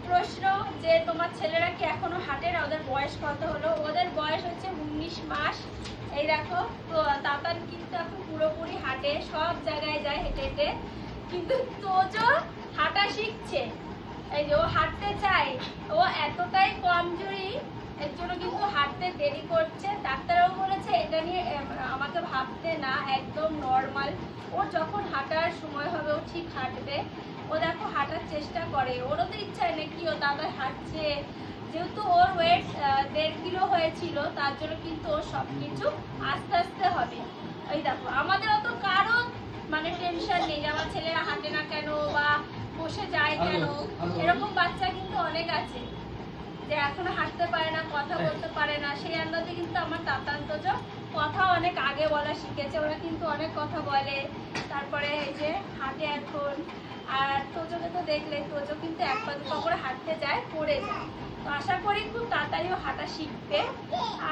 প্রশ্ন যে তোমার ছেলেরা কি এখনো হাঁটে না, ওদের বয়স কত হলো? ওদের বয়স হচ্ছে 19 মাস। এই দেখো, তো তাতান কিন্তু এখন পুরোপুরি হাঁটে, সব জায়গায় যায় হেঁটে হেঁটে। কিন্তু তোজো হাঁটা শিখছে, এই যে ও হাঁটতে চায়। ও এতটাই কমজোরি, এর জন্য কিন্তু হাঁটতে দেরি করছে। ডাক্তারও বলেছে এটা নিয়ে আমাকে ভাবতে না, একদম নর্মাল। ওর যখন হাঁটার সময় হবে ও ঠিক হাঁটবে। ও দেখো হাঁটার চেষ্টা করে, ওরও তো ইচ্ছা নাকি ও দাদা হাঁটছে। যেহেতু ওর ওয়েট 1.5 কিলো হয়েছিল, তার জন্য কিন্তু ওর সব কিছু আস্তে আস্তে হবে। ওই দেখো আমাদের অত কারো মানে টেনশন নেই যে আমার ছেলেরা হাঁটে না কেন বা বসে যায় কেন। এরকম বাচ্চা কিন্তু অনেক আছে যে এখনো হাঁটতে পারে না, কথা বলতে পারে না। সেই আন্দাজে কিন্তু আমার তাতান্ত কথা অনেক আগে বলা শিখেছে, ওরা কিন্তু অনেক কথা বলে। তারপরে এই যে হাঁটে এখন। আর তোজোকে তো দেখলে, তোজো কিন্তু এক পা দুপা করে হাঁটতে যায়, পড়ে যায়। তো আশা করি খুব তাড়াতাড়িও হাঁটা শিখবে।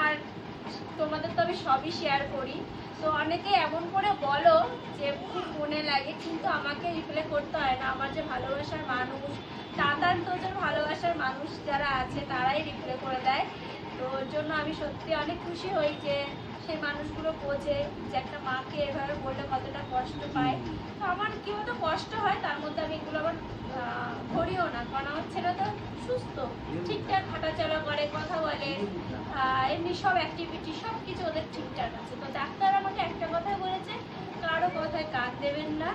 আর তোমাদের তো আমি সবই শেয়ার করি। তো অনেকে এমন করে বলো যে খুব মনে লাগে, কিন্তু আমাকে রিপ্লে করতে হয় না। আমার যে ভালোবাসার মানুষ, তাতান তোজোর ভালোবাসার মানুষ যারা আছে তারাই রিপ্লে করে দেয়। তো ওর জন্য আমি সত্যি অনেক খুশি হই যে সেই মানুষগুলো বোঝে যে একটা মাকে এভাবে বললে কতটা কষ্ট পায়। তো আমার কি হতো কষ্ট হয়, তার মধ্যে আমি এগুলো আবার ধরিও না, কারণ আমার ছেলে তো সুস্থ, ঠিকঠাক হাঁটাচলা করে, কথা বলে, এমনি সব অ্যাক্টিভিটি সব কিছু ওদের ঠিকঠাক আছে। তো ডাক্তার আমাকে একটা কথাই বলেছে, কারো কথায় কান দেবেন না,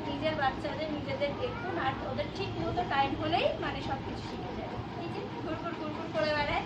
নিজের বাচ্চাদের নিজেদের দেখুন, আর ওদের ঠিক মতো টাইম হলেই মানে সব কিছু শিখে যাবে। এই যে ঘুরঘুর ঘুরঘুর করে বেড়ায়।